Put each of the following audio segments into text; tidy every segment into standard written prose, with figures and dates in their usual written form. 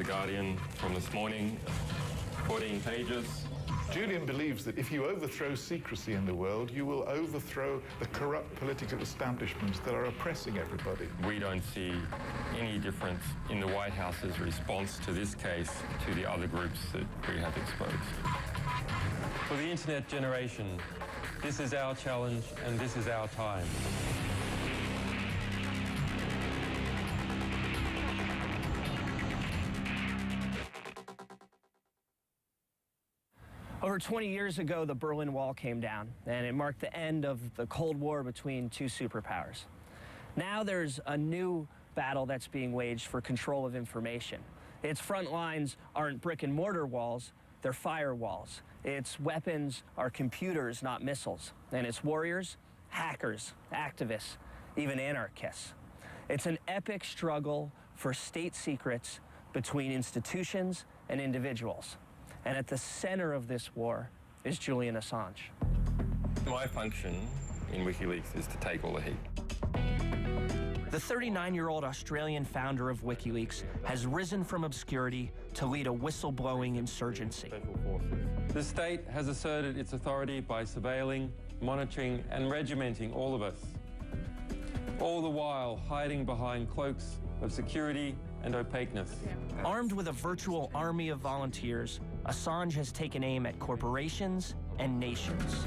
Guardian from this morning, 14 pages. Julian believes that if you overthrow secrecy in the world, you will overthrow the corrupt political establishments that are oppressing everybody. We don't see any difference in the White House's response to this case to the other groups that we have exposed. For the internet generation, this is our challenge and this is our time. Over 20 years ago, the Berlin Wall came down, and it marked the end of the Cold War between two superpowers. Now there's a new battle that's being waged for control of information. Its front lines aren't brick and mortar walls, they're firewalls. Its weapons are computers, not missiles. And its warriors, hackers, activists, even anarchists. It's an epic struggle for state secrets between institutions and individuals. And at the center of this war is Julian Assange. My function in WikiLeaks is to take all the heat. The 39-year-old Australian founder of WikiLeaks has risen from obscurity to lead a whistleblowing insurgency. The state has asserted its authority by surveilling, monitoring, and regimenting all of us, all the while hiding behind cloaks of security and opaqueness. Armed with a virtual army of volunteers, Assange has taken aim at corporations and nations.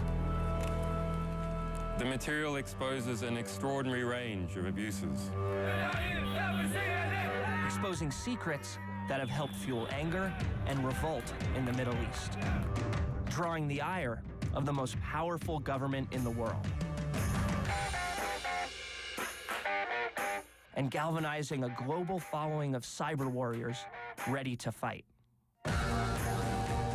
The material exposes an extraordinary range of abuses. Exposing secrets that have helped fuel anger and revolt in the Middle East. Drawing the ire of the most powerful government in the world. And galvanizing a global following of cyber warriors ready to fight.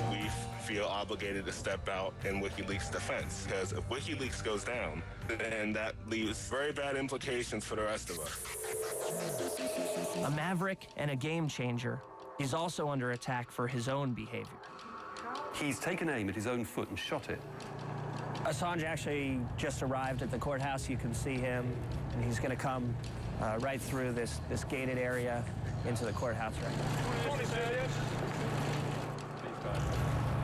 We feel obligated to step out in WikiLeaks' defense, because if WikiLeaks goes down, then that leaves very bad implications for the rest of us. A maverick and a game changer, he's also under attack for his own behavior. He's taken aim at his own foot and shot it. Assange actually just arrived at the courthouse. You can see him, and he's going to come right through this gated area into the courthouse right now.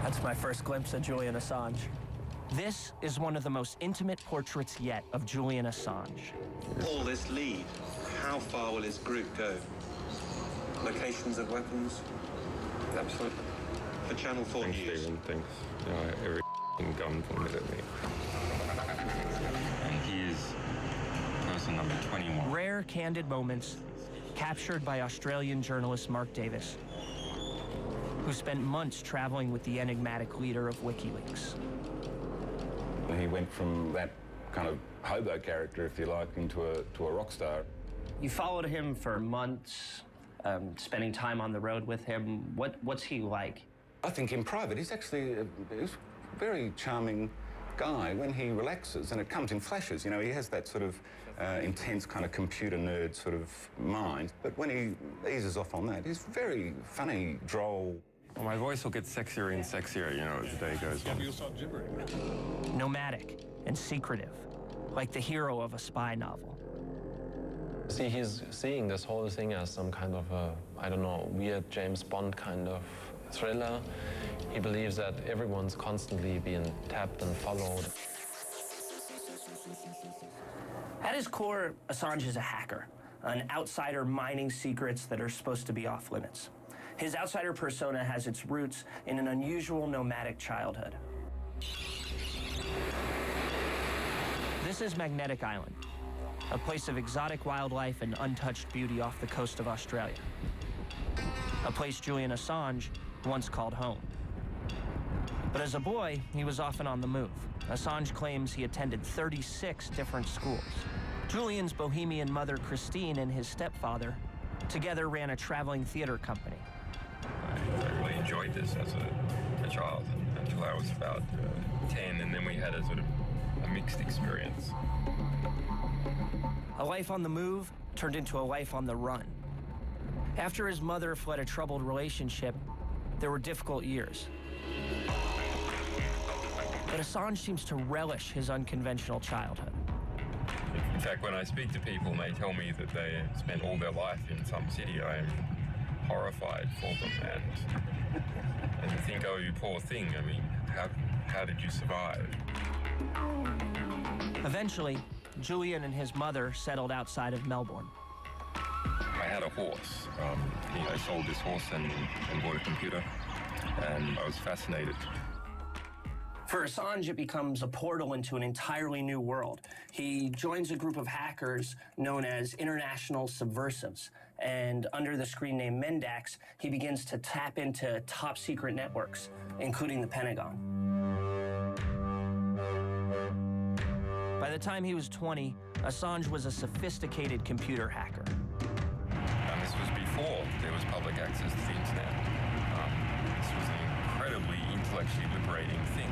That's my first glimpse of Julian Assange. This is one of the most intimate portraits yet of Julian Assange. All this lead, how far will his group go? Locations of weapons? Absolutely. For Channel 4 News. Stephen thinks, every gun pointed at me. And he is person number 21. Rare, candid moments captured by Australian journalist Mark Davis, who spent months traveling with the enigmatic leader of WikiLeaks. He went from that kind of hobo character, if you like, into a rock star. You followed him for months, spending time on the road with him. What's he like? I think in private, he's actually he's a very charming guy when he relaxes, and it comes in flashes. You know, he has that sort of intense kind of computer nerd sort of mind, but when he eases off on that, he's very funny, droll. Well, my voice will get sexier and sexier, as the day goes on. Nomadic and secretive, like the hero of a spy novel. See, he's seeing this whole thing as some kind of a, I don't know, weird James Bond kind of thriller. He believes that everyone's constantly being tapped and followed. At his core, Assange is a hacker, an outsider mining secrets that are supposed to be off limits. His outsider persona has its roots in an unusual nomadic childhood. This is Magnetic Island, a place of exotic wildlife and untouched beauty off the coast of Australia. A place Julian Assange once called home. But as a boy, he was often on the move. Assange claims he attended 36 different schools. Julian's bohemian mother, Christine, and his stepfather together ran a traveling theater company. I really enjoyed this as a child until I was about 10, and then we had a sort of a mixed experience. A life on the move turned into a life on the run. After his mother fled a troubled relationship, there were difficult years. But Assange seems to relish his unconventional childhood. In fact, when I speak to people and they tell me that they spent all their life in some city, I am horrified for them and think, oh, you poor thing. I mean, how did you survive? Eventually, Julian and his mother settled outside of Melbourne. I had a horse. I sold this horse and bought a computer, and I was fascinated. For Assange, it becomes a portal into an entirely new world. He joins a group of hackers known as international subversives, and under the screen name Mendax, he begins to tap into top secret networks, including the Pentagon. By the time he was 20, Assange was a sophisticated computer hacker. And this was before there was public access to the internet. This was an incredibly intellectually liberating thing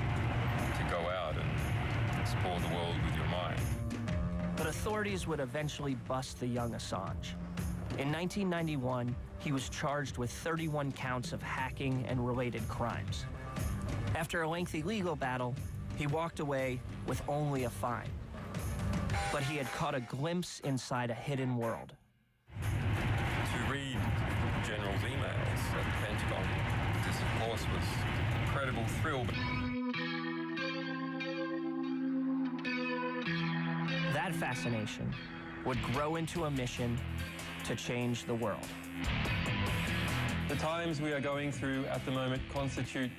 to go out and explore the world with your mind. But authorities would eventually bust the young Assange. In 1991, he was charged with 31 counts of hacking and related crimes. After a lengthy legal battle, he walked away with only a fine. But he had caught a glimpse inside a hidden world. To read General's emails at the Pentagon, this, of course, was an incredible thrill. That fascination would grow into a mission to change the world. The times we are going through at the moment constitute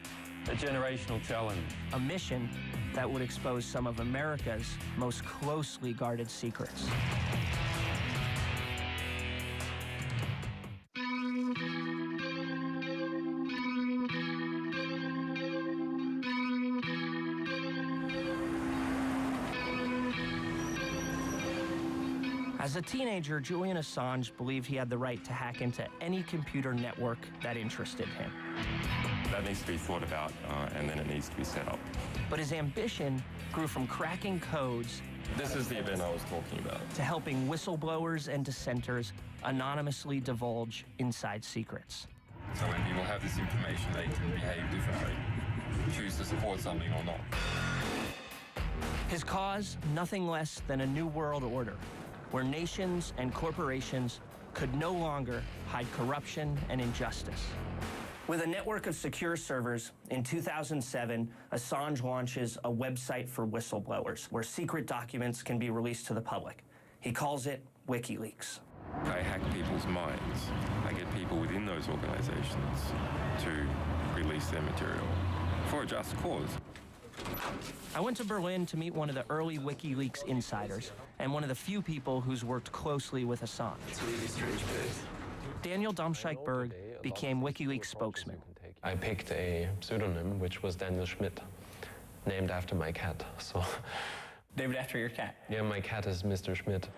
a generational challenge. A mission that would expose some of America's most closely guarded secrets. As a teenager, Julian Assange believed he had the right to hack into any computer network that interested him. That needs to be thought about, and then it needs to be set up. But his ambition grew from cracking codes This is the event I was talking about. to helping whistleblowers and dissenters anonymously divulge inside secrets. So when people have this information, they can behave differently, choose to support something or not. His cause, nothing less than a new world order, where nations and corporations could no longer hide corruption and injustice. With a network of secure servers, in 2007, Assange launches a website for whistleblowers, where secret documents can be released to the public. He calls it WikiLeaks. I hack people's minds. I get people within those organizations to release their material for a just cause. I went to Berlin to meet one of the early WikiLeaks insiders and one of the few people who's worked closely with Assange. It's a really strange place. Daniel Domscheit-Berg became WikiLeaks spokesman. I picked a pseudonym, which was Daniel Schmidt, named after my cat. So, Named after your cat. yeah, my cat is Mr. Schmidt.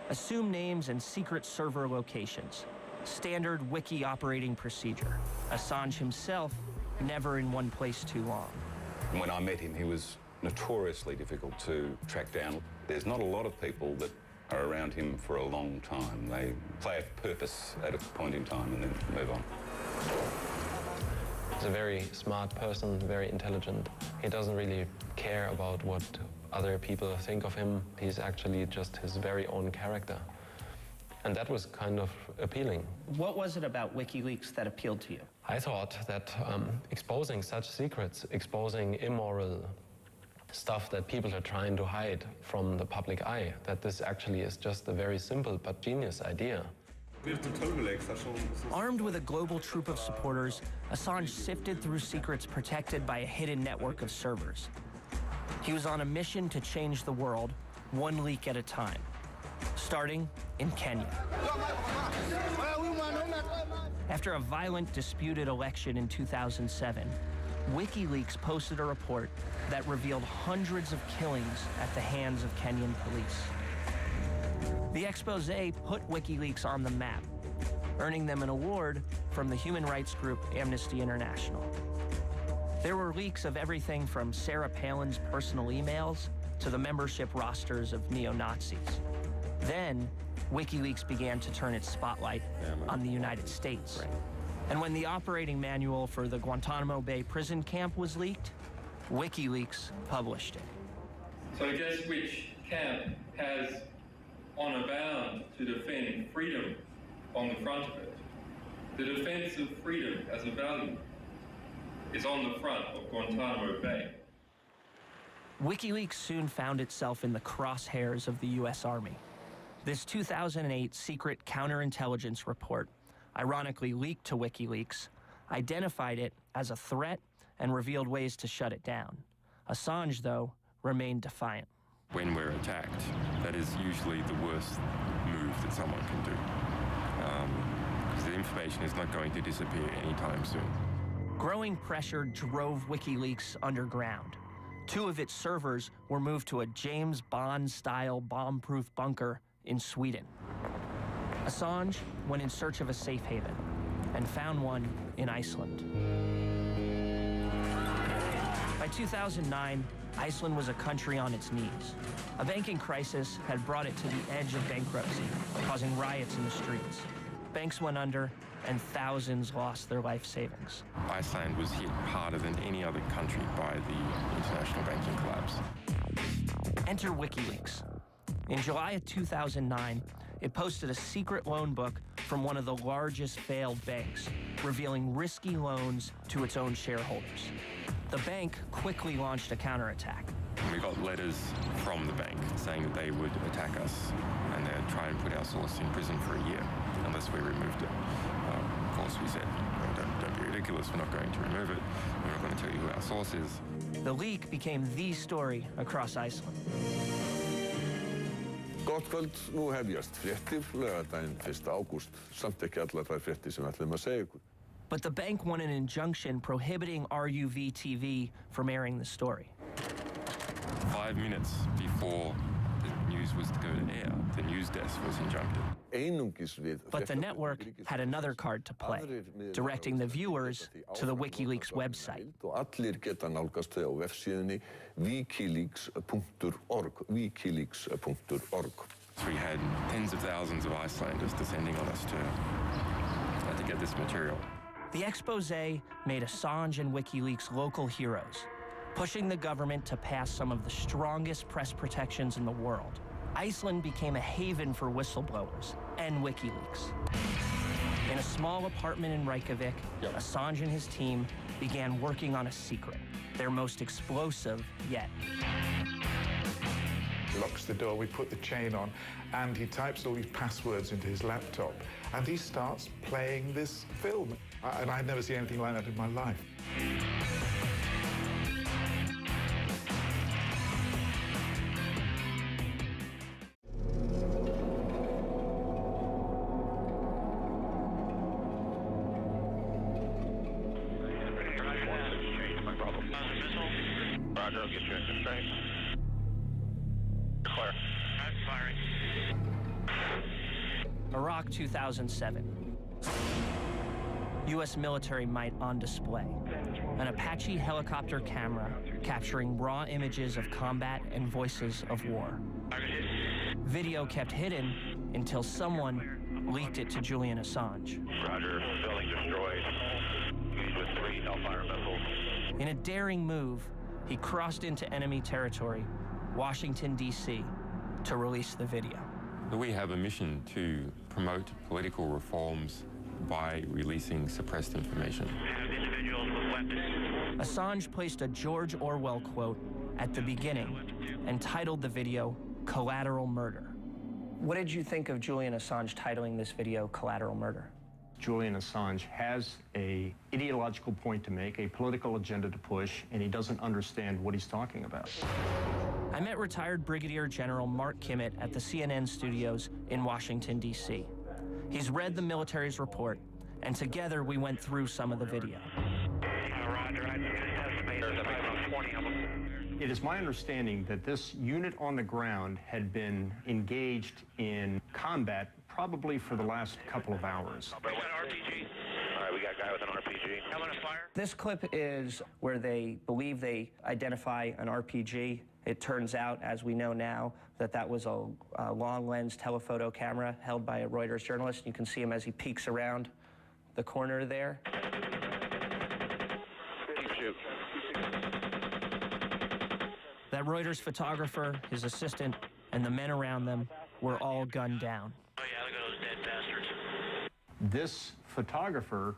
Assume names and secret server locations. Standard Wiki operating procedure. Assange himself never in one place too long. When I met him, he was notoriously difficult to track down. There's not a lot of people that are around him for a long time. They play a purpose at a point in time and then move on. He's a very smart person, very intelligent. He doesn't really care about what other people think of him. He's actually just his very own character. And that was kind of appealing. What was it about WikiLeaks that appealed to you? I thought that exposing such secrets, exposing immoral stuff that people are trying to hide from the public eye, that this actually is just a very simple but genius idea. Armed with a global troop of supporters, Assange sifted through secrets protected by a hidden network of servers. He was on a mission to change the world, one leak at a time, starting in Kenya. After a violent, disputed election in 2007, WikiLeaks posted a report that revealed hundreds of killings at the hands of Kenyan police. The expose put WikiLeaks on the map, earning them an award from the human rights group Amnesty International. There were leaks of everything from Sarah Palin's personal emails to the membership rosters of neo-Nazis. Then, WikiLeaks began to turn its spotlight on the United States. And when the operating manual for the Guantanamo Bay prison camp was leaked, WikiLeaks published it. So guess which camp has, honor bound to defend freedom on the front of it? The defense of freedom as a value is on the front of Guantanamo Bay. WikiLeaks soon found itself in the crosshairs of the U.S. Army. This 2008 secret counterintelligence report, ironically leaked to WikiLeaks, identified it as a threat and revealed ways to shut it down. Assange, though, remained defiant. When we're attacked, that is usually the worst move that someone can do. Because the information is not going to disappear anytime soon. Growing pressure drove WikiLeaks underground. 2 of its servers were moved to a James Bond-style bomb-proof bunker in Sweden. Assange went in search of a safe haven and found one in Iceland. By 2009, Iceland was a country on its knees. A banking crisis had brought it to the edge of bankruptcy, causing riots in the streets. Banks went under, and thousands lost their life savings. Iceland was hit harder than any other country by the international banking collapse. Enter WikiLeaks. In July of 2009, it posted a secret loan book from one of the largest failed banks, revealing risky loans to its own shareholders. The bank quickly launched a counterattack. We got letters from the bank saying that they would attack us and they'd try and put our source in prison for a year unless we removed it. Of course, we said, don't be ridiculous, we're not going to remove it. We're not going to tell you who our source is. The leak became the story across Iceland. Gott kvöld, nú hefjast fréttir, laugardaginn 1. ágúst. Samt ekki allar þær fréttir sem við ætlum að segja ykkur. But the bank won an injunction prohibiting RUV-TV from airing the story. 5 minutes before the news was to go to air, the news desk was injuncted. But the network had another card to play, directing the viewers to the WikiLeaks website. Allir geta nálgast þau á vefsíðunni wikileaks.org. wikileaks.org. So we had tens of thousands of Icelanders descending on us to get this material. The expose made Assange and WikiLeaks local heroes, pushing the government to pass some of the strongest press protections in the world. Iceland became a haven for whistleblowers and WikiLeaks. In a small apartment in Reykjavik, Assange and his team began working on a secret, their most explosive yet. He locks the door, we put the chain on, and he types all these passwords into his laptop, and he starts playing this film. And I'd never seen anything like that in my life. Roger, I'll get you in constraint. Clear. Firing. Iraq 2007. U.S. military might on display. An Apache helicopter camera capturing raw images of combat and voices of war. Video kept hidden until someone leaked it to Julian Assange. Roger, building destroyed. Engaged with 3 Hellfire missiles. In a daring move, he crossed into enemy territory, Washington, D.C., to release the video. We have a mission to promote political reforms by releasing suppressed information. Individuals with weapons. Assange placed a George Orwell quote at the beginning and titled the video Collateral Murder. What did you think of Julian Assange titling this video Collateral Murder? Julian Assange has an ideological point to make, a political agenda to push, and he doesn't understand what he's talking about. I met retired Brigadier General Mark Kimmett at the CNN studios in Washington, D.C. He's read the military's report, and together we went through some of the video. Roger, I estimate there's about 20 of them. It is my understanding that this unit on the ground had been engaged in combat probably for the last couple of hours. An RPG. All right, we got a guy with an RPG. Coming to fire. This clip is where they believe they identify an RPG. It turns out, as we know now, that that was a long-lens telephoto camera held by a Reuters journalist. You can see him as he peeks around the corner there. Keep shoot. That Reuters photographer, his assistant, and the men around them were all gunned down. Oh yeah, look at those dead bastards. This photographer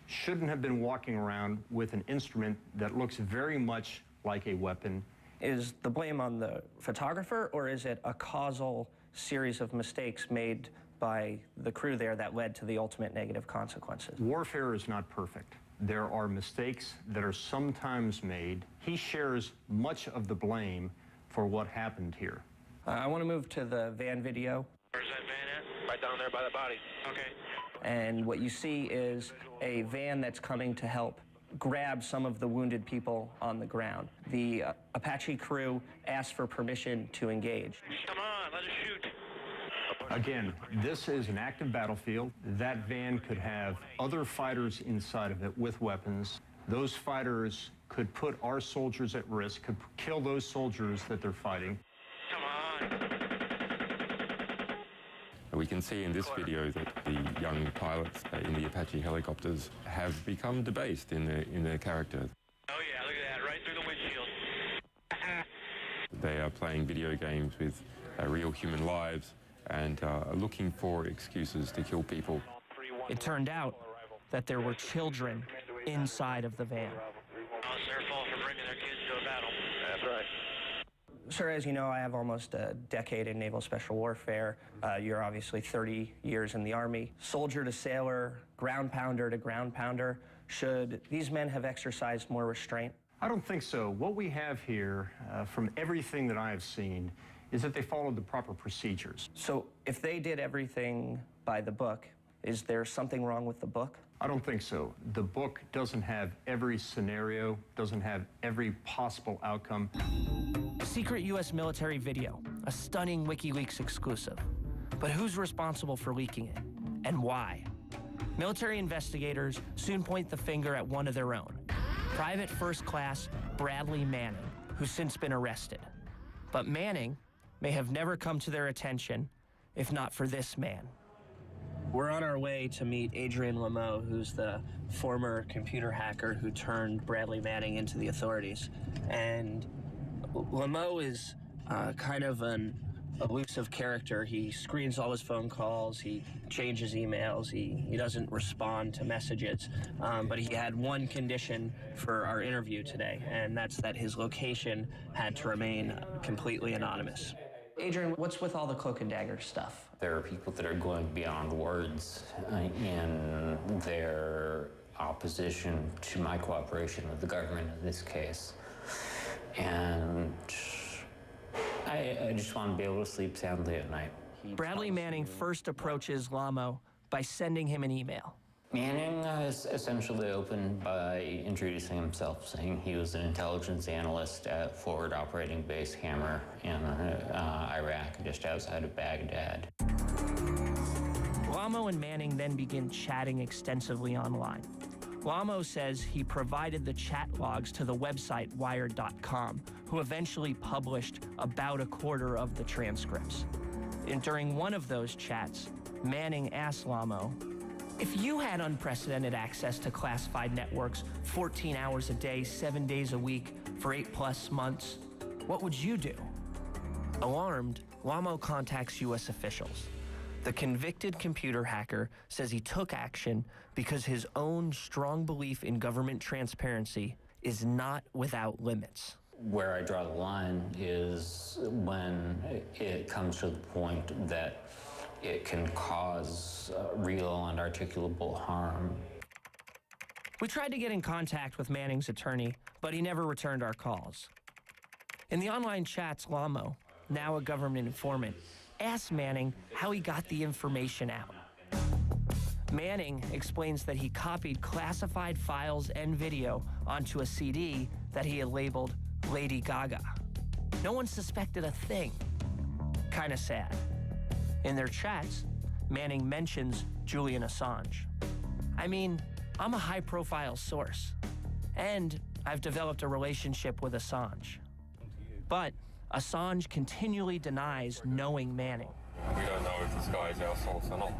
shouldn't have been walking around with an instrument that looks very much like a weapon. Is the blame on the photographer, or is it a causal series of mistakes made by the crew there that led to the ultimate negative consequences? Warfare is not perfect. There are mistakes that are sometimes made. He shares much of the blame for what happened here. I want to move to the van video. Where's that van at? Right down there by the body. Okay. And what you see is a van that's coming to help grab some of the wounded people on the ground. The Apache crew asked for permission to engage. Come on, let us shoot. Again, this is an active battlefield. That van could have other fighters inside of it with weapons. Those fighters could put our soldiers at risk, could kill those soldiers that they're fighting. Come on. We can see in this video that the young pilots in the Apache helicopters have become debased in their character. Oh yeah, look at that, right through the windshield. They are playing video games with real human lives and looking for excuses to kill people. It turned out that there were children inside of the van. Oh, it's their fault for bringing their kids to a battle. That's right. Sir, as you know, I have almost a decade in naval special warfare. You're obviously 30 years in the Army. Soldier to sailor, ground pounder to ground pounder. Should these men have exercised more restraint? I don't think so. What we have here, from everything that I have seen, is that they followed the proper procedures. So if they did everything by the book, is there something wrong with the book? I don't think so. The book doesn't have every scenario, doesn't have every possible outcome. Secret U.S. military video, a stunning WikiLeaks exclusive. But who's responsible for leaking it, and why? Military investigators soon point the finger at one of their own, Private First Class Bradley Manning, who's since been arrested. But Manning may have never come to their attention if not for this man. We're on our way to meet Adrian Lameau, who's the former computer hacker who turned Bradley Manning into the authorities. And Lameau is kind of an elusive character. He screens all his phone calls, he changes emails, he doesn't respond to messages. But he had one condition for our interview today, and that's that his location had to remain completely anonymous. Adrian, what's with all the cloak and dagger stuff? There are people that are going beyond words in their opposition to my cooperation with the government in this case. And I just want to be able to sleep soundly at night. Bradley Manning first approaches Lameau by sending him an email. Manning essentially opened by introducing himself, saying he was an intelligence analyst at Forward Operating Base Hammer in Iraq, just outside of Baghdad. Lameau and Manning then begin chatting extensively online. Lameau says he provided the chat logs to the website Wired.com, who eventually published about a quarter of the transcripts. And during one of those chats, Manning asked Lameau, if you had unprecedented access to classified networks 14 hours a day, 7 days a week, for 8+ months, what would you do? Alarmed, Lameau contacts U.S. officials. The convicted computer hacker says he took action because his own strong belief in government transparency is not without limits. Where I draw the line is when it comes to the point that it can cause real and articulable harm. We tried to get in contact with Manning's attorney, but he never returned our calls. In the online chats, Lameau, now a government informant, asked Manning how he got the information out. Manning explains that he copied classified files and video onto a CD that he had labeled Lady Gaga. No one suspected a thing. Kinda sad. In their chats, Manning mentions Julian Assange. I mean, I'm a high-profile source, and I've developed a relationship with Assange. But Assange continually denies knowing Manning. We don't know if this guy is our source or not.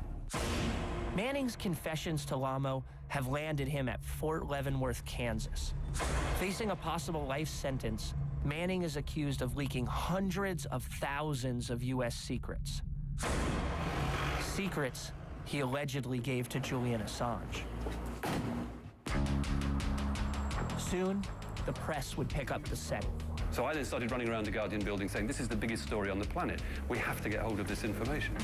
Manning's confessions to Lameau have landed him at Fort Leavenworth, Kansas. Facing a possible life sentence, Manning is accused of leaking hundreds of thousands of U.S. secrets. Secrets he allegedly gave to Julian Assange. Soon, the press would pick up the setting. So I then started running around the Guardian building saying, this is the biggest story on the planet. We have to get hold of this information.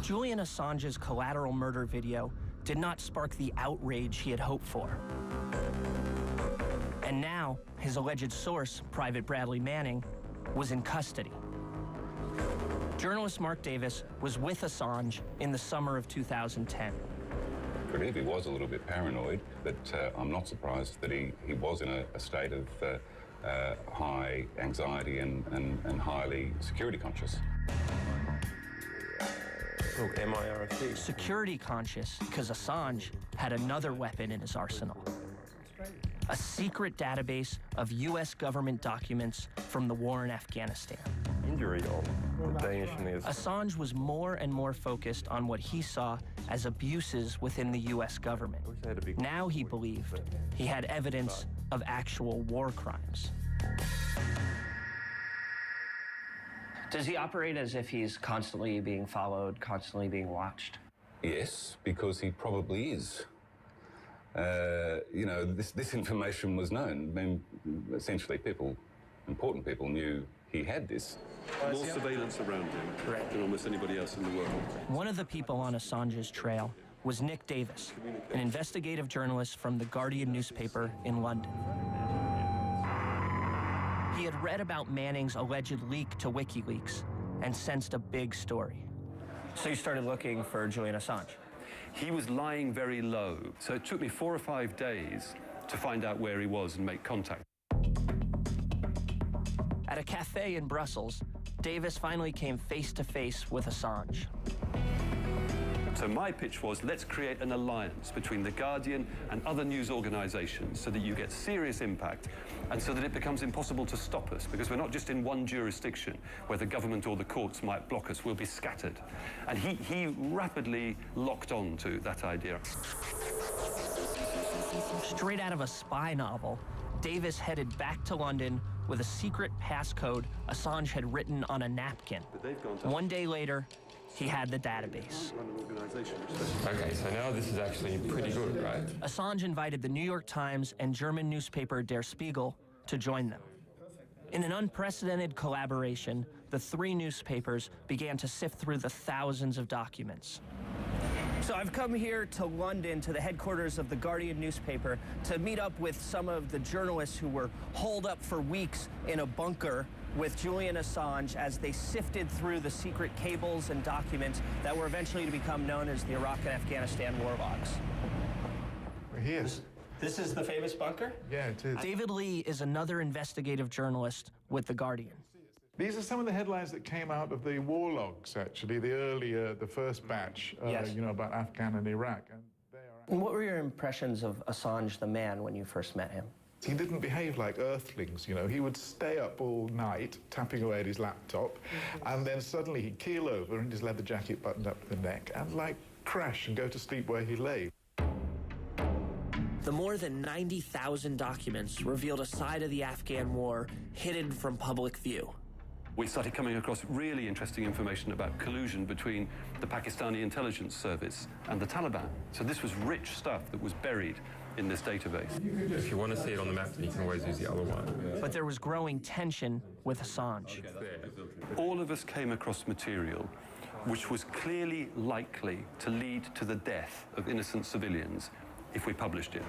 Julian Assange's collateral murder video did not spark the outrage he had hoped for. And now, his alleged source, Private Bradley Manning, was in custody. Journalist Mark Davis was with Assange in the summer of 2010. I believe he was a little bit paranoid, but I'm not surprised that he was in a state of high anxiety and highly security conscious. Oh, MIRC. Security conscious because Assange had another weapon in his arsenal. A secret database of U.S. government documents from the war in Afghanistan. Injury on the Danish news. Assange was more and more focused on what he saw as abuses within the U.S. government. Now he believed he had evidence of actual war crimes. Does he operate as if he's constantly being followed, constantly being watched? Yes, because he probably is. You know, this information was known. I mean, essentially, important people knew he had this. More surveillance around him than almost anybody else in the world. One of the people on Assange's trail was Nick Davis, an investigative journalist from the Guardian newspaper in London. He had read about Manning's alleged leak to WikiLeaks and sensed a big story. So you started looking for Julian Assange? He was lying very low, so it took me 4 or 5 days to find out where he was and make contact. At a cafe in Brussels, Davis finally came face to face with Assange. So my pitch was, let's create an alliance between The Guardian and other news organizations so that you get serious impact and so that it becomes impossible to stop us, because we're not just in one jurisdiction where the government or the courts might block us, we'll be scattered. And he rapidly locked on to that idea. Straight out of a spy novel, Davis headed back to London with a secret passcode Assange had written on a napkin. 1 day later, he had the database. Okay, so now this is actually pretty good, right? Assange invited the New York Times and German newspaper Der Spiegel to join them. In an unprecedented collaboration, the 3 newspapers began to sift through the thousands of documents. So I've come here to London, to the headquarters of the Guardian newspaper, to meet up with some of the journalists who were holed up for weeks in a bunker with Julian Assange as they sifted through the secret cables and documents that were eventually to become known as the Iraq and Afghanistan war logs. We're here. This is the famous bunker? Yeah, it is. David Lee is another investigative journalist with The Guardian. These are some of the headlines that came out of the war logs, actually, the first batch, Yes. you know, about Afghan and Iraq. And what were your impressions of Assange the man when you first met him? He didn't behave like earthlings, you know. He would stay up all night, tapping away at his laptop, and then suddenly he'd keel over in his leather jacket buttoned up to the neck and, like, crash and go to sleep where he lay. The more than 90,000 documents revealed a side of the Afghan war hidden from public view. We started coming across really interesting information about collusion between the Pakistani intelligence service and the Taliban. So this was rich stuff that was buried in this database. If you want to see it on the map, then you can always use the other one. But there was growing tension with Assange. All of us came across material which was clearly likely to lead to the death of innocent civilians if we published it.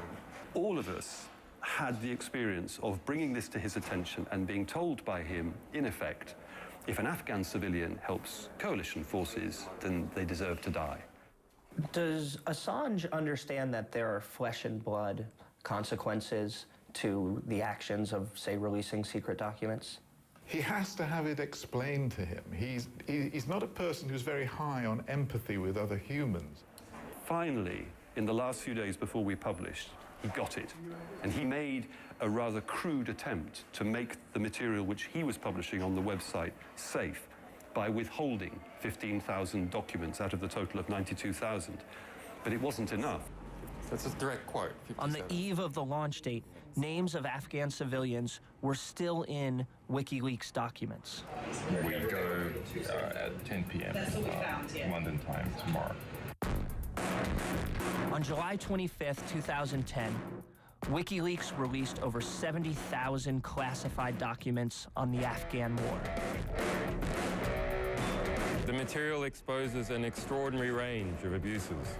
All of us had the experience of bringing this to his attention and being told by him, in effect, if an Afghan civilian helps coalition forces, then they deserve to die. Does Assange understand that there are flesh and blood consequences to the actions of, say, releasing secret documents? He has to have it explained to him. He's not a person who's very high on empathy with other humans. Finally, in the last few days before we published, he got it. And he made a rather crude attempt to make the material which he was publishing on the website safe by withholding 15,000 documents out of the total of 92,000. But it wasn't enough. That's a direct quote. 57. On the eve of the launch date, names of Afghan civilians were still in WikiLeaks documents. We go at 10 p.m. London time tomorrow. On July 25th, 2010, WikiLeaks released over 70,000 classified documents on the Afghan war. The material exposes an extraordinary range of abuses.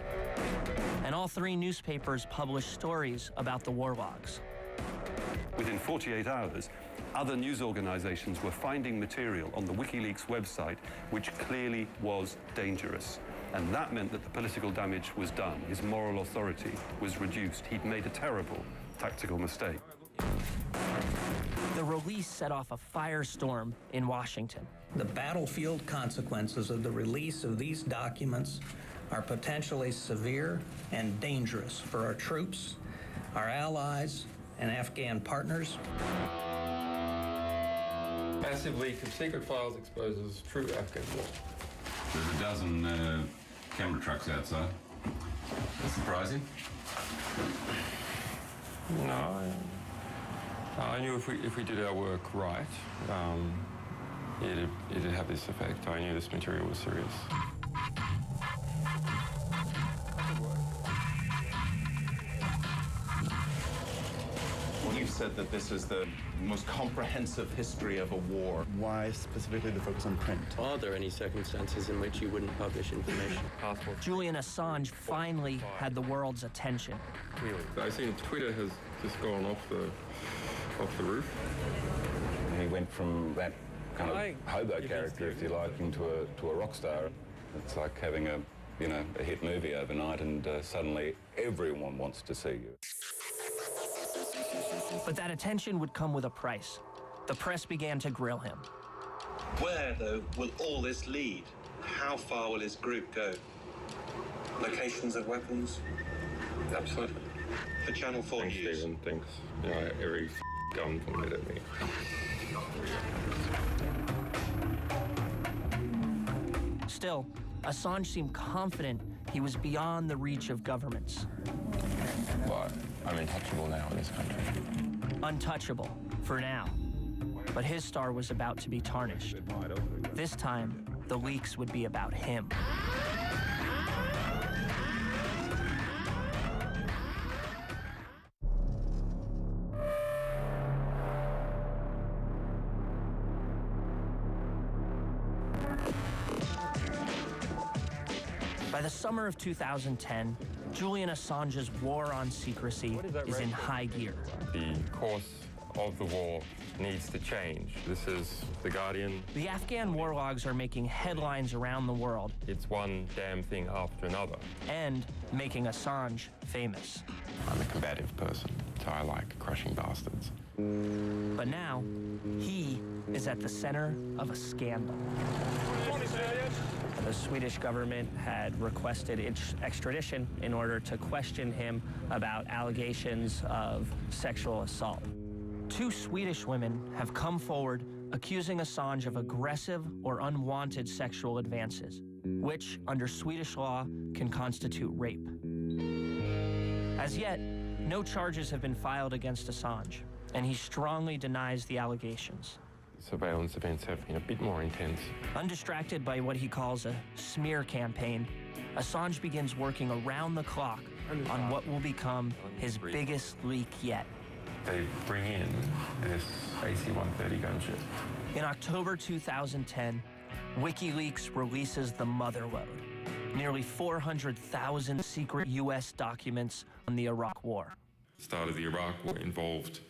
And all three newspapers published stories about the war logs. Within 48 hours, other news organizations were finding material on the WikiLeaks website which clearly was dangerous. And that meant that the political damage was done. His moral authority was reduced. He'd made a terrible tactical mistake. The release set off a firestorm in Washington. The battlefield consequences of the release of these documents are potentially severe and dangerous for our troops, our allies, and Afghan partners. Massive leak of secret files exposes true Afghan war. There's a dozen camera trucks outside. That's surprising. No, I knew if we did our work right, it'd have this effect. I knew this material was serious. You've said that this is the most comprehensive history of a war. Why specifically the focus on print? Are there any circumstances in which you wouldn't publish information? Julian Assange finally had the world's attention. Really? I've seen Twitter has just gone off the roof. He went from that kind of hobo character, if you like, into a rock star. It's like having a hit movie overnight, and suddenly everyone wants to see you. But that attention would come with a price. The press began to grill him. Where, though, will all this lead? How far will his group go? Locations of weapons? Absolutely. For Channel 4 Thanks, News. Stephen. Thanks. Every gun pointed at me. Still, Assange seemed confident he was beyond the reach of governments. But I'm untouchable now in this country. Untouchable, for now. But his star was about to be tarnished. This time, the leaks would be about him. By the summer of 2010, Julian Assange's war on secrecy is in high gear. The course of the war needs to change. This is The Guardian. The Afghan war logs are making headlines around the world. It's one damn thing after another. And making Assange famous. I'm a combative person, so I like crushing bastards. But now, he is at the center of a scandal. The Swedish government had requested extradition in order to question him about allegations of sexual assault. 2 Swedish women have come forward accusing Assange of aggressive or unwanted sexual advances, which, under Swedish law, can constitute rape. As yet, no charges have been filed against Assange, and he strongly denies the allegations. Surveillance events have been a bit more intense. Undistracted by what he calls a smear campaign, Assange begins working around the clock on what will become his biggest leak yet. They bring in this AC-130 gunship. In October 2010, WikiLeaks releases the motherlode, nearly 400,000 secret U.S. documents on the Iraq War. The start of the Iraq War involved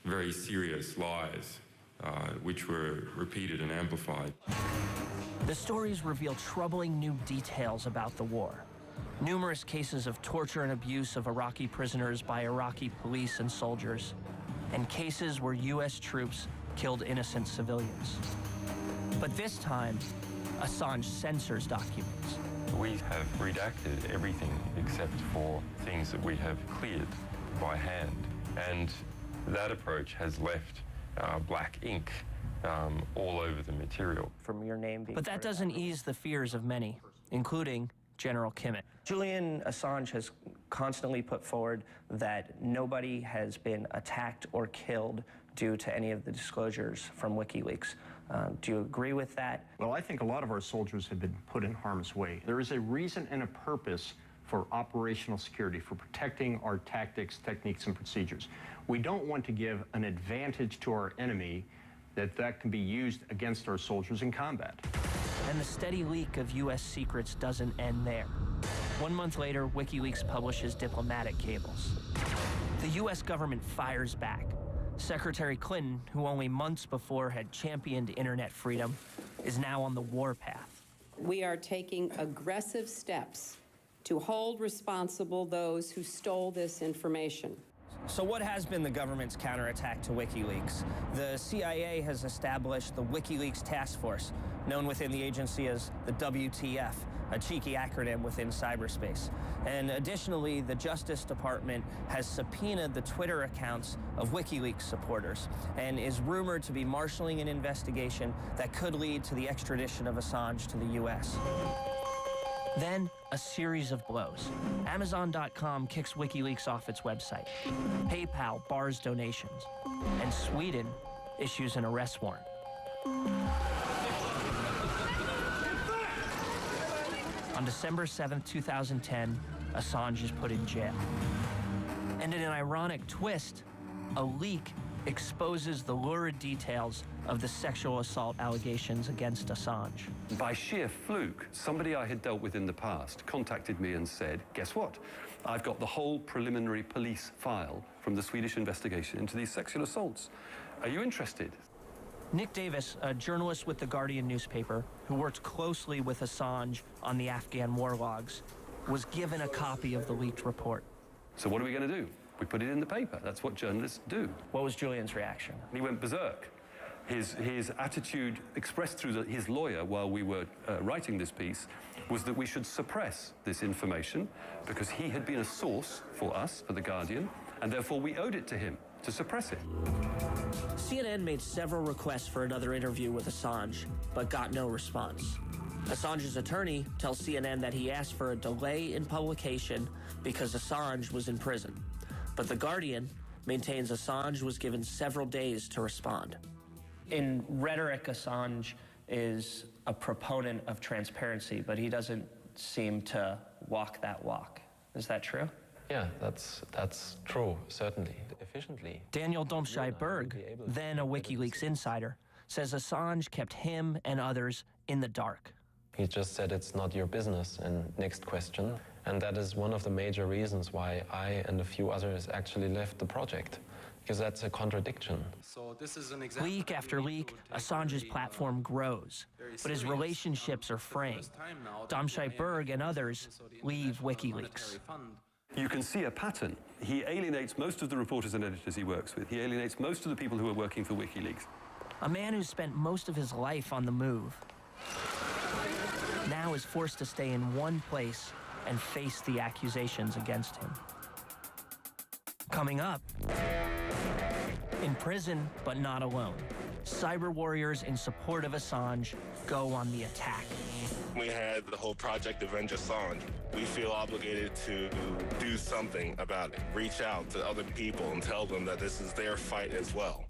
very serious lies, which were repeated and amplified. The stories reveal troubling new details about the war. Numerous cases of torture and abuse of Iraqi prisoners by Iraqi police and soldiers, and cases where U.S. troops killed innocent civilians. But this time, Assange censors documents. We have redacted everything except for things that we have cleared. by hand. And that approach has left black ink all over the material. From your name being... But that doesn't ease the fears of many, including General Kimmett. Julian Assange has constantly put forward that nobody has been attacked or killed due to any of the disclosures from WikiLeaks. Do you agree with that? Well, I think a lot of our soldiers have been put in harm's way. There is a reason and a purpose for operational security, for protecting our tactics, techniques, and procedures. We don't want to give an advantage to our enemy that can be used against our soldiers in combat. And the steady leak of U.S. secrets doesn't end there. 1 month later, WikiLeaks publishes diplomatic cables. The U.S. government fires back. Secretary Clinton, who only months before had championed internet freedom, is now on the warpath. We are taking aggressive steps to hold responsible those who stole this information. So what has been the government's counterattack to WikiLeaks? The CIA has established the WikiLeaks Task Force, known within the agency as the WTF, a cheeky acronym within cyberspace. And additionally, the Justice Department has subpoenaed the Twitter accounts of WikiLeaks supporters and is rumored to be marshaling an investigation that could lead to the extradition of Assange to the U.S. Then, a series of blows. Amazon.com kicks WikiLeaks off its website. PayPal bars donations. And Sweden issues an arrest warrant. On December 7th, 2010, Assange is put in jail. And in an ironic twist, a leak exposes the lurid details of the sexual assault allegations against Assange. By sheer fluke, somebody I had dealt with in the past contacted me and said, guess what? I've got the whole preliminary police file from the Swedish investigation into these sexual assaults. Are you interested? Nick Davis, a journalist with The Guardian newspaper who worked closely with Assange on the Afghan war logs, was given a copy of the leaked report. So what are we going to do? We put it in the paper. That's what journalists do. What was Julian's reaction? He went berserk. His attitude expressed through his lawyer while we were writing this piece was that we should suppress this information because he had been a source for us, for The Guardian, and therefore we owed it to him to suppress it. CNN made several requests for another interview with Assange, but got no response. Assange's attorney tells CNN that he asked for a delay in publication because Assange was in prison. But The Guardian maintains Assange was given several days to respond. In rhetoric, Assange is a proponent of transparency, but he doesn't seem to walk that walk. Is that true? Yeah, that's true, certainly, efficiently. Daniel Domscheit-Berg, then a WikiLeaks insider, says Assange kept him and others in the dark. He just said it's not your business, and next question. And that is one of the major reasons why I and a few others actually left the project, because that's a contradiction. So this is an example. Leak after leak, Assange's platform grows, but his relationships are fraying. Domscheit-Berg and others leave WikiLeaks. You can see a pattern. He alienates most of the reporters and editors he works with. He alienates most of the people who are working for WikiLeaks. A man who spent most of his life on the move now is forced to stay in one place and face the accusations against him. Coming up, in prison but not alone, cyber warriors in support of Assange go on the attack. We had the whole Project Avenge Assange. We feel obligated to do something about it. Reach out to other people and tell them that this is their fight as well.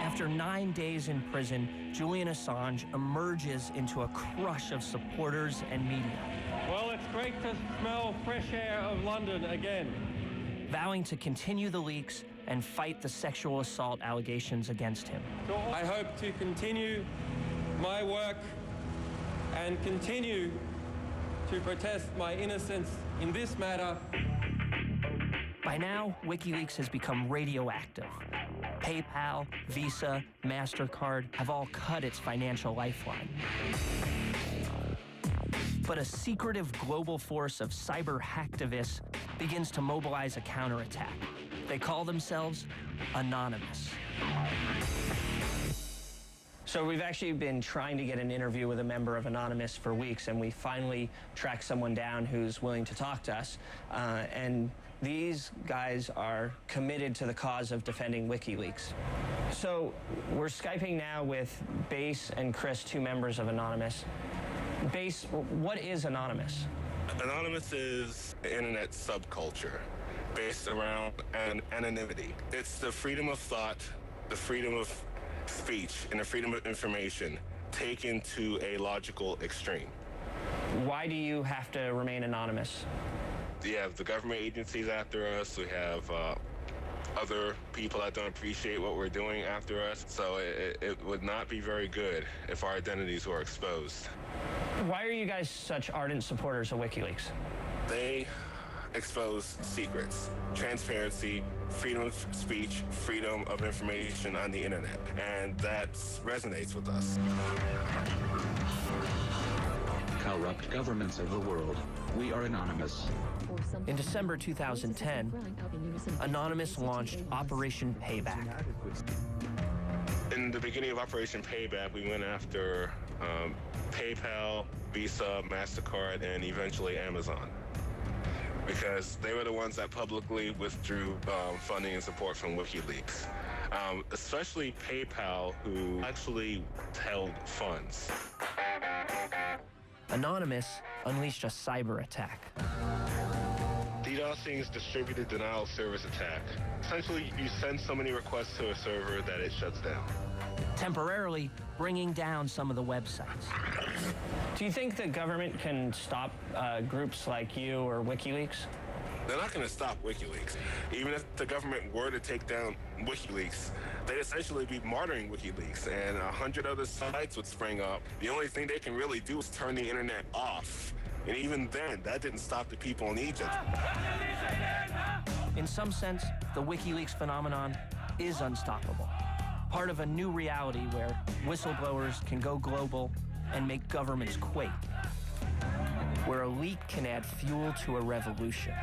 After 9 days in prison, Julian Assange emerges into a crush of supporters and media. Well, it's great to smell fresh air of London again. Vowing to continue the leaks and fight the sexual assault allegations against him. I hope to continue my work and continue to protest my innocence in this matter. By now, WikiLeaks has become radioactive. PayPal, Visa, MasterCard have all cut its financial lifeline. But a secretive global force of cyber hacktivists begins to mobilize a counterattack. They call themselves Anonymous. So we've actually been trying to get an interview with a member of Anonymous for weeks, and we finally tracked someone down who's willing to talk to us. And these guys are committed to the cause of defending WikiLeaks. So we're Skyping now with Base and Chris, two members of Anonymous. Base, what is Anonymous? Anonymous is an internet subculture based around anonymity. It's the freedom of thought, the freedom of speech, and the freedom of information taken to a logical extreme. Why do you have to remain anonymous? We have the government agencies after us. We have other people that don't appreciate what we're doing after us. So it would not be very good if our identities were exposed. Why are you guys such ardent supporters of WikiLeaks? They expose secrets, transparency, freedom of speech, freedom of information on the internet, and that resonates with us. Corrupt governments of the world, we are Anonymous. In December 2010, Anonymous launched Operation Payback. In the beginning of Operation Payback, we went after PayPal, Visa, MasterCard, and eventually Amazon, because they were the ones that publicly withdrew funding and support from WikiLeaks, especially PayPal, who actually held funds. Anonymous unleashed a cyber attack. DDoSing is distributed denial of service attack. Essentially, you send so many requests to a server that it shuts down, temporarily bringing down some of the websites. Do you think the government can stop groups like you or WikiLeaks? They're not going to stop WikiLeaks. Even if the government were to take down WikiLeaks, they'd essentially be martyring WikiLeaks, and 100 other sites would spring up. The only thing they can really do is turn the internet off. And even then, that didn't stop the people in Egypt. In some sense, the WikiLeaks phenomenon is unstoppable. Part of a new reality where whistleblowers can go global and make governments quake. Where a leak can add fuel to a revolution.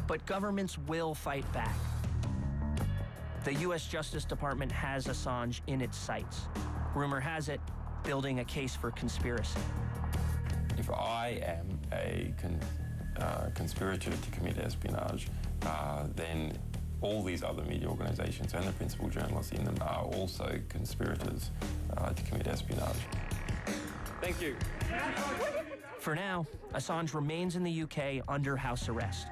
But governments will fight back. The U.S. Justice Department has Assange in its sights. Rumor has it, building a case for conspiracy. If I am a conspirator to commit espionage, then all these other media organizations and the principal journalists in them are also conspirators to commit espionage. Thank you. For now, Assange remains in the UK under house arrest,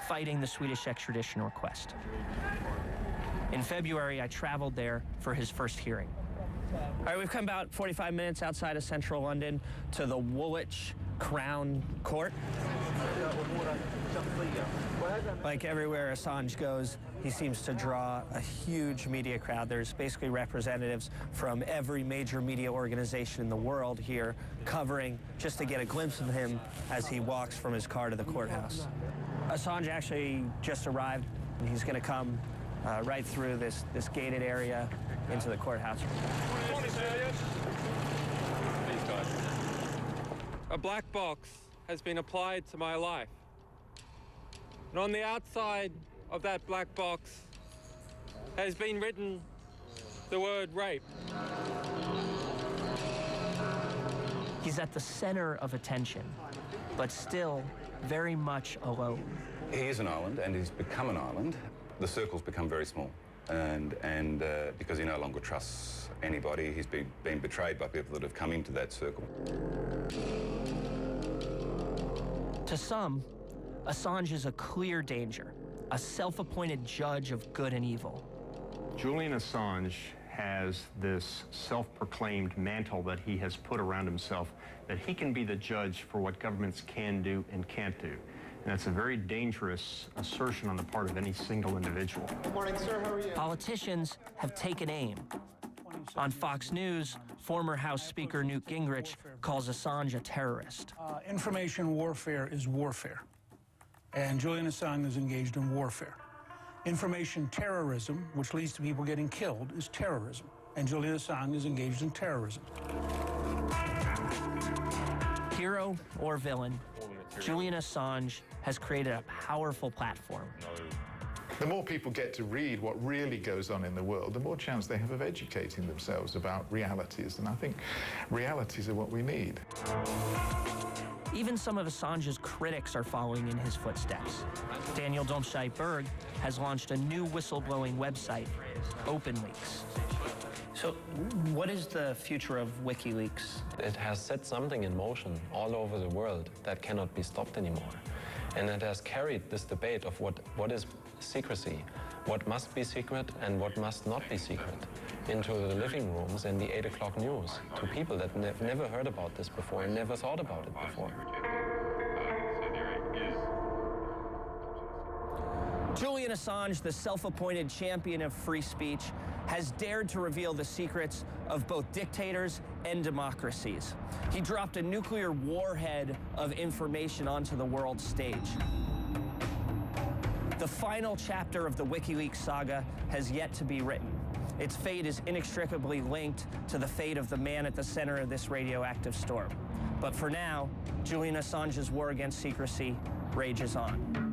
fighting the Swedish extradition request. In February, I traveled there for his first hearing. All right, we've come about 45 minutes outside of central London to the Woolwich Crown Court. Like everywhere Assange goes, he seems to draw a huge media crowd. There's basically representatives from every major media organization in the world here covering just to get a glimpse of him as he walks from his car to the courthouse. Assange actually just arrived, and he's going to come right through this gated area into the courthouse. A black box has been applied to my life. And on the outside of that black box has been written the word rape. He's at the center of attention, but still very much alone. He is an island, and he's become an island. The circle's become very small, and because he no longer trusts anybody, he's been betrayed by people that have come into that circle. To some, Assange is a clear danger, a self-appointed judge of good and evil. Julian Assange has this self-proclaimed mantle that he has put around himself, that he can be the judge for what governments can do and can't do. And that's a very dangerous assertion on the part of any single individual. Good morning, sir. How are you? Politicians have taken aim. On Fox News, former House Speaker Newt Gingrich calls Assange a terrorist. Information warfare is warfare, and Julian Assange is engaged in warfare. Information terrorism, which leads to people getting killed, is terrorism, and Julian Assange is engaged in terrorism. Here hero or villain, Julian Assange has created a powerful platform. The more people get to read what really goes on in the world, the more chance they have of educating themselves about realities. And I think realities are what we need. Even some of Assange's critics are following in his footsteps. Daniel Domscheit-Berg has launched a new whistleblowing website, OpenLeaks. So what is the future of WikiLeaks? It has set something in motion all over the world that cannot be stopped anymore. And it has carried this debate of what is secrecy, what must be secret and what must not be secret, into the living rooms and the 8 o'clock news, to people that never heard about this before and never thought about it before. Julian Assange, the self-appointed champion of free speech, has dared to reveal the secrets of both dictators and democracies. He dropped a nuclear warhead of information onto the world stage. The final chapter of the WikiLeaks saga has yet to be written. Its fate is inextricably linked to the fate of the man at the center of this radioactive storm. But for now, Julian Assange's war against secrecy rages on.